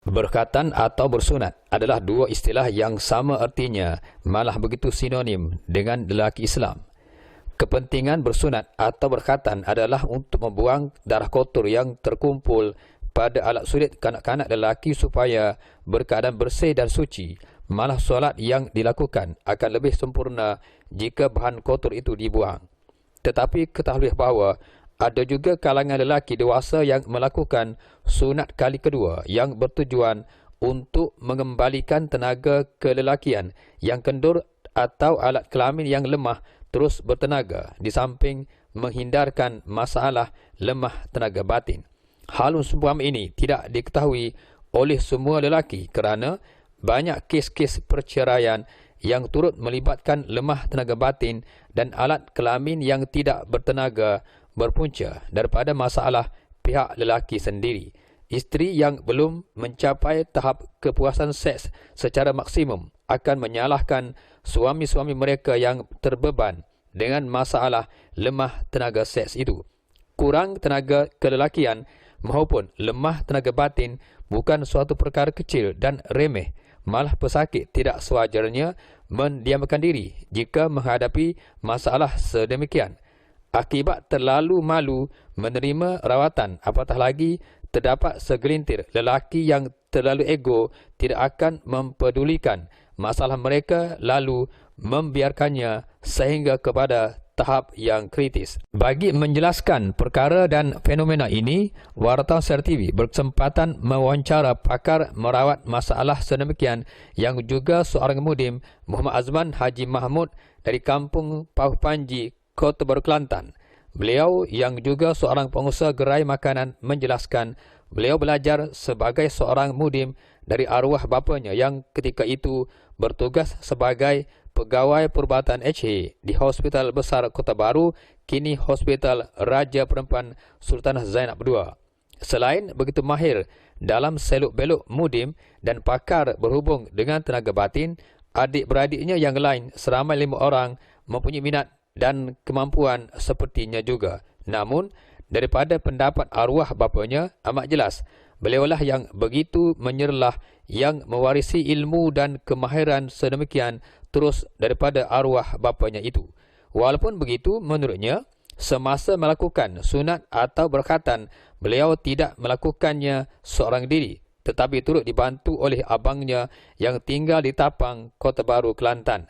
Berkhatan atau bersunat adalah dua istilah yang sama artinya, malah begitu sinonim dengan lelaki Islam. Kepentingan bersunat atau berkhatan adalah untuk membuang darah kotor yang terkumpul pada alat sulit kanak-kanak lelaki supaya berkeadaan bersih dan suci. Malah solat yang dilakukan akan lebih sempurna jika bahan kotor itu dibuang. Tetapi ketahuilah bahawa ada juga kalangan lelaki dewasa yang melakukan sunat kali kedua yang bertujuan untuk mengembalikan tenaga kelelakian yang kendur atau alat kelamin yang lemah terus bertenaga, di samping menghindarkan masalah lemah tenaga batin. Hal umpama ini tidak diketahui oleh semua lelaki kerana banyak kes-kes perceraian yang turut melibatkan lemah tenaga batin dan alat kelamin yang tidak bertenaga berpunca daripada masalah pihak lelaki sendiri. Isteri yang belum mencapai tahap kepuasan seks secara maksimum akan menyalahkan suami-suami mereka yang terbeban dengan masalah lemah tenaga seks itu. Kurang tenaga kelelakian maupun lemah tenaga batin bukan suatu perkara kecil dan remeh. Malah pesakit tidak sewajarnya mendiamkan diri jika menghadapi masalah sedemikian. Akibat terlalu malu menerima rawatan, apatah lagi terdapat segelintir lelaki yang terlalu ego tidak akan mempedulikan masalah mereka lalu membiarkannya sehingga kepada tahap yang kritis. Bagi menjelaskan perkara dan fenomena ini, wartawan Seri TV berkesempatan mewawancara pakar merawat masalah sedemikian yang juga seorang mudim, Muhammad Azman Haji Mahmud dari Kampung Pauh Panji, Kota Baru, Kelantan. Beliau yang juga seorang pengusaha gerai makanan menjelaskan beliau belajar sebagai seorang mudim dari arwah bapanya yang ketika itu bertugas sebagai pegawai perubatan HA di Hospital Besar Kota Baru, kini Hospital Raja Perempuan Sultanah Zainab II. Selain begitu mahir dalam seluk-beluk mudim dan pakar berhubung dengan tenaga batin, adik-beradiknya yang lain seramai 5 orang mempunyai minat dan kemampuan sepertinya juga. Namun, daripada pendapat arwah bapanya amat jelas, beliaulah yang begitu menyerlah yang mewarisi ilmu dan kemahiran sedemikian terus daripada arwah bapanya itu. Walaupun begitu, menurutnya, semasa melakukan sunat atau berkhatan, beliau tidak melakukannya seorang diri, tetapi turut dibantu oleh abangnya yang tinggal di Tapang, Kota Baru, Kelantan.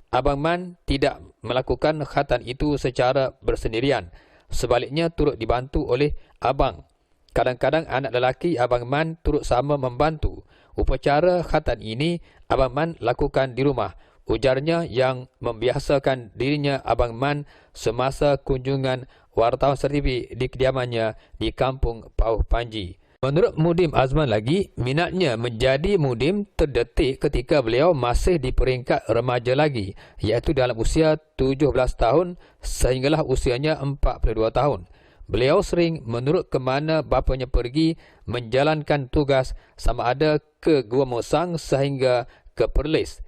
Abang Man tidak melakukan khatan itu secara bersendirian. Sebaliknya turut dibantu oleh abang. Kadang-kadang anak lelaki Abang Man turut sama membantu. Upacara khatan ini Abang Man lakukan di rumah. Ujarnya yang membiasakan dirinya Abang Man semasa kunjungan wartawan Seri TV di kediamannya di Kampung Pauh Panji. Menurut Mudim Azman lagi, minatnya menjadi mudim terdetik ketika beliau masih di peringkat remaja lagi, iaitu dalam usia 17 tahun sehinggalah usianya 42 tahun. Beliau sering menurut ke mana bapanya pergi menjalankan tugas, sama ada ke Gua Musang sehingga ke Perlis.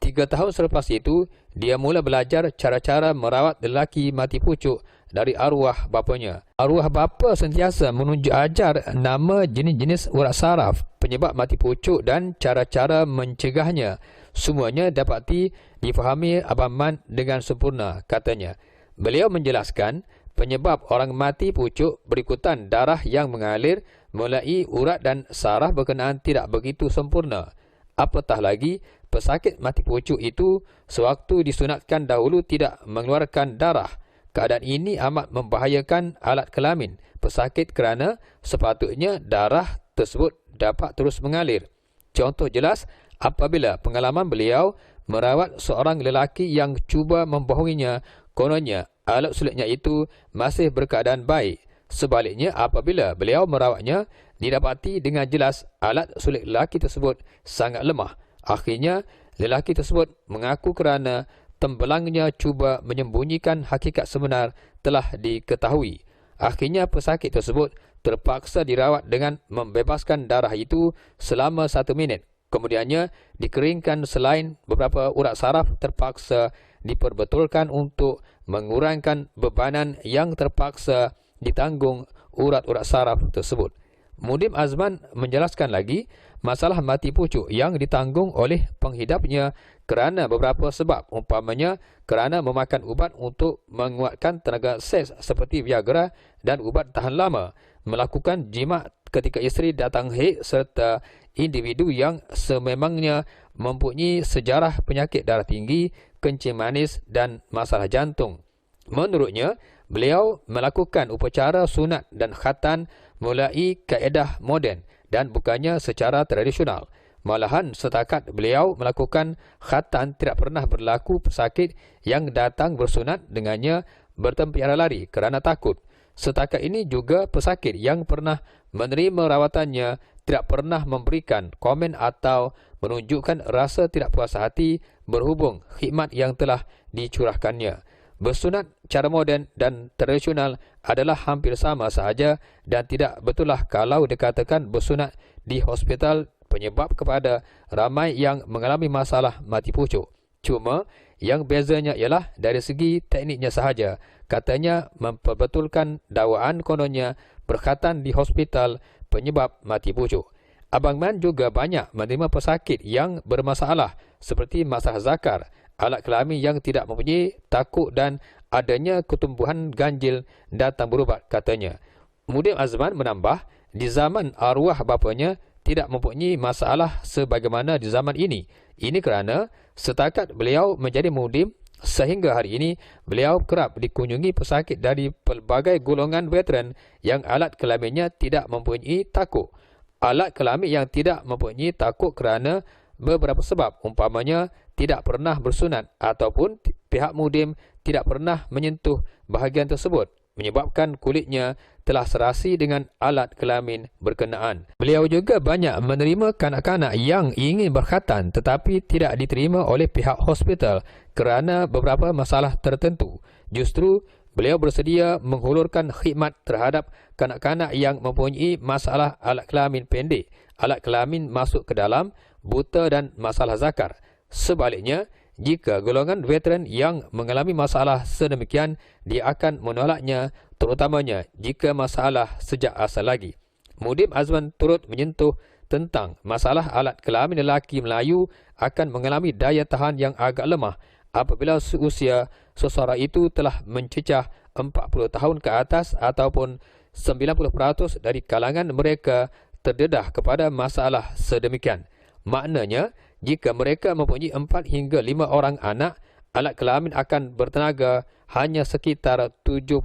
3 tahun selepas itu, dia mula belajar cara-cara merawat lelaki mati pucuk dari arwah bapanya. Arwah bapa sentiasa menunjuk ajar nama jenis-jenis urat saraf, penyebab mati pucuk dan cara-cara mencegahnya. Semuanya dapati difahami Abang Man dengan sempurna, katanya. Beliau menjelaskan penyebab orang mati pucuk berikutan darah yang mengalir melalui urat dan saraf berkenaan tidak begitu sempurna. Apatah lagi, pesakit mati pucuk itu sewaktu disunatkan dahulu tidak mengeluarkan darah. Keadaan ini amat membahayakan alat kelamin pesakit kerana sepatutnya darah tersebut dapat terus mengalir. Contoh jelas apabila pengalaman beliau merawat seorang lelaki yang cuba membohonginya, kononnya alat sulitnya itu masih berkeadaan baik. Sebaliknya apabila beliau merawatnya, didapati dengan jelas alat sulit lelaki tersebut sangat lemah. Akhirnya lelaki tersebut mengaku kerana tembelangnya cuba menyembunyikan hakikat sebenar telah diketahui. Akhirnya pesakit tersebut terpaksa dirawat dengan membebaskan darah itu selama 1 minit. Kemudiannya dikeringkan selain beberapa urat saraf terpaksa diperbetulkan untuk mengurangkan bebanan yang terpaksa ditanggung urat-urat saraf tersebut. Mudim Azman menjelaskan lagi masalah mati pucuk yang ditanggung oleh penghidapnya kerana beberapa sebab, umpamanya kerana memakan ubat untuk menguatkan tenaga seks seperti Viagra dan ubat tahan lama, melakukan jima ketika isteri datang haid, serta individu yang sememangnya mempunyai sejarah penyakit darah tinggi, kencing manis dan masalah jantung. Menurutnya, beliau melakukan upacara sunat dan khatan mulai kaedah moden dan bukannya secara tradisional. Malahan setakat beliau melakukan khatan tidak pernah berlaku pesakit yang datang bersunat dengannya bertempiara lari kerana takut. Setakat ini juga pesakit yang pernah menerima rawatannya tidak pernah memberikan komen atau menunjukkan rasa tidak puas hati berhubung khidmat yang telah dicurahkannya. Bersunat cara moden dan tradisional adalah hampir sama sahaja dan tidak betullah kalau dikatakan bersunat di hospital penyebab kepada ramai yang mengalami masalah mati pucuk. Cuma yang bezanya ialah dari segi tekniknya sahaja. Katanya memperbetulkan dakwaan kononnya berkhatan di hospital penyebab mati pucuk. Abang Man juga banyak menerima pesakit yang bermasalah seperti masalah zakar, alat kelamin yang tidak mempunyai takut dan adanya ketumbuhan ganjil datang berubat, katanya. Mudim Azman menambah, di zaman arwah bapanya tidak mempunyai masalah sebagaimana di zaman ini. Ini kerana setakat beliau menjadi mudim sehingga hari ini beliau kerap dikunjungi pesakit dari pelbagai golongan veteran yang alat kelaminnya tidak mempunyai takut. Alat kelamin yang tidak mempunyai takut kerana beberapa sebab, umpamanya tidak pernah bersunat ataupun pihak mudim tidak pernah menyentuh bahagian tersebut, menyebabkan kulitnya telah serasi dengan alat kelamin berkenaan. Beliau juga banyak menerima kanak-kanak yang ingin berkhatan tetapi tidak diterima oleh pihak hospital kerana beberapa masalah tertentu. Justru beliau bersedia menghulurkan khidmat terhadap kanak-kanak yang mempunyai masalah alat kelamin pendek, alat kelamin masuk ke dalam, buta dan masalah zakar. Sebaliknya, jika golongan veteran yang mengalami masalah sedemikian, dia akan menolaknya, terutamanya jika masalah sejak asal lagi. Mudim Azman turut menyentuh tentang masalah alat kelamin lelaki Melayu akan mengalami daya tahan yang agak lemah apabila seusia seseorang itu telah mencecah 40 tahun ke atas ataupun 90% dari kalangan mereka terdedah kepada masalah sedemikian. Maknanya, jika mereka mempunyai 4 hingga 5 orang anak, alat kelamin akan bertenaga hanya sekitar 70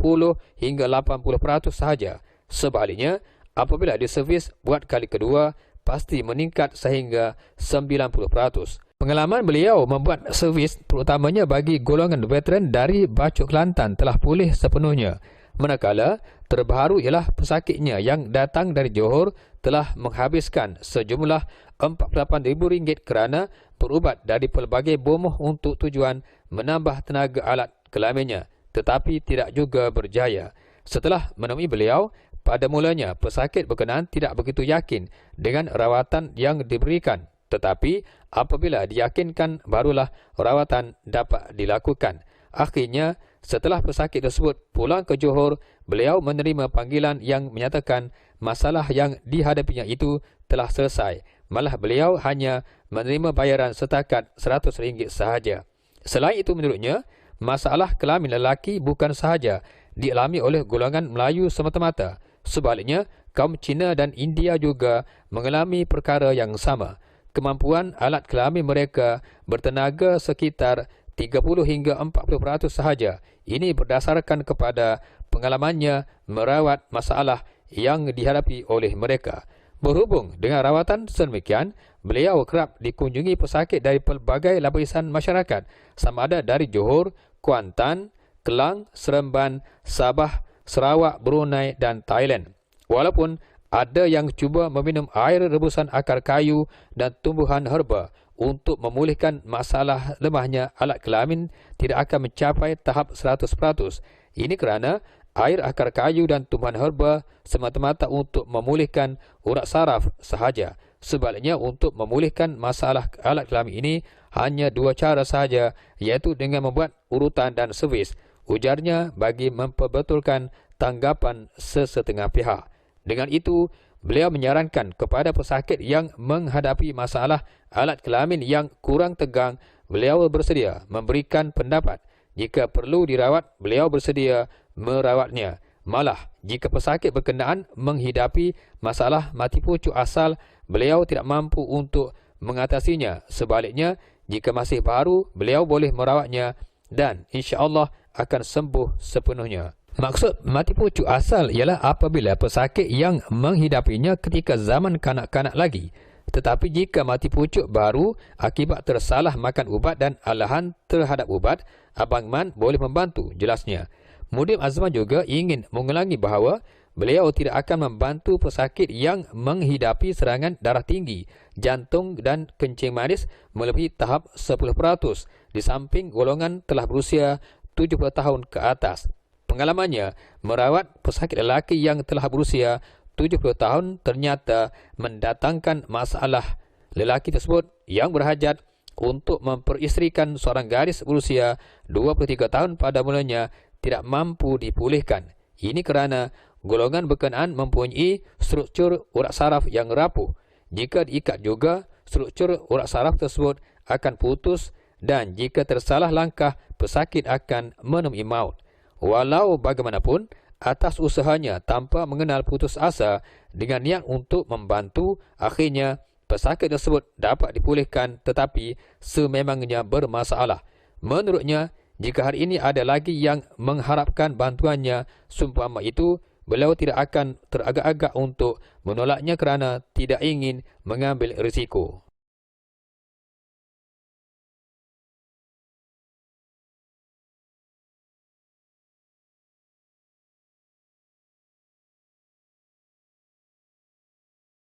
hingga 80% sahaja. Sebaliknya, apabila diservis buat kali kedua, pasti meningkat sehingga 90%. Pengalaman beliau membuat servis terutamanya bagi golongan veteran dari Bacok Kelantan telah pulih sepenuhnya. Manakala terbaru ialah pesakitnya yang datang dari Johor telah menghabiskan sejumlah RM48,000 kerana berubat dari pelbagai bomoh untuk tujuan menambah tenaga alat kelaminnya, tetapi tidak juga berjaya. Setelah menemui beliau, pada mulanya pesakit berkenaan tidak begitu yakin dengan rawatan yang diberikan, tetapi apabila diyakinkan barulah rawatan dapat dilakukan. Akhirnya, setelah pesakit tersebut pulang ke Johor, beliau menerima panggilan yang menyatakan masalah yang dihadapinya itu telah selesai. Malah beliau hanya menerima bayaran setakat RM100 sahaja. Selain itu menurutnya, masalah kelamin lelaki bukan sahaja dialami oleh golongan Melayu semata-mata. Sebaliknya, kaum Cina dan India juga mengalami perkara yang sama. Kemampuan alat kelamin mereka bertenaga sekitar 30 hingga 40% sahaja. Ini berdasarkan kepada pengalamannya merawat masalah yang dihadapi oleh mereka. Berhubung dengan rawatan sedemikian, beliau kerap dikunjungi pesakit dari pelbagai lapisan masyarakat, sama ada dari Johor, Kuantan, Kelang, Seremban, Sabah, Sarawak, Brunei dan Thailand. Walaupun ada yang cuba meminum air rebusan akar kayu dan tumbuhan herba untuk memulihkan masalah lemahnya alat kelamin, tidak akan mencapai tahap 100%. Ini kerana air akar kayu dan tumbuhan herba semata-mata untuk memulihkan urat saraf sahaja. Sebaliknya, untuk memulihkan masalah alat kelamin ini hanya dua cara sahaja, iaitu dengan membuat urutan dan servis, ujarnya bagi memperbetulkan tanggapan sesetengah pihak. Dengan itu, beliau menyarankan kepada pesakit yang menghadapi masalah alat kelamin yang kurang tegang, beliau bersedia memberikan pendapat. Jika perlu dirawat, beliau bersedia merawatnya. Malah, jika pesakit berkenaan menghidapi masalah mati pucuk asal, beliau tidak mampu untuk mengatasinya. Sebaliknya, jika masih baru, beliau boleh merawatnya dan insya-Allah akan sembuh sepenuhnya. Maksud mati pucuk asal ialah apabila pesakit yang menghidapinya ketika zaman kanak-kanak lagi. Tetapi jika mati pucuk baru akibat tersalah makan ubat dan alahan terhadap ubat, Abang Man boleh membantu, jelasnya. Mudim Azman juga ingin mengulangi bahawa beliau tidak akan membantu pesakit yang menghidapi serangan darah tinggi, jantung dan kencing manis melebihi tahap 10%, di samping golongan telah berusia 70 tahun ke atas. Pengalamannya, merawat pesakit lelaki yang telah berusia 70 tahun ternyata mendatangkan masalah. Lelaki tersebut yang berhajat untuk memperisterikan seorang gadis berusia 23 tahun pada mulanya tidak mampu dipulihkan. Ini kerana golongan berkenaan mempunyai struktur urat saraf yang rapuh. Jika diikat juga, struktur urat saraf tersebut akan putus dan jika tersalah langkah, pesakit akan menemui maut. Walau bagaimanapun, atas usahanya tanpa mengenal putus asa dengan niat untuk membantu, akhirnya pesakit tersebut dapat dipulihkan tetapi sememangnya bermasalah. Menurutnya, jika hari ini ada lagi yang mengharapkan bantuannya, seumpama itu, beliau tidak akan teragak-agak untuk menolaknya kerana tidak ingin mengambil risiko.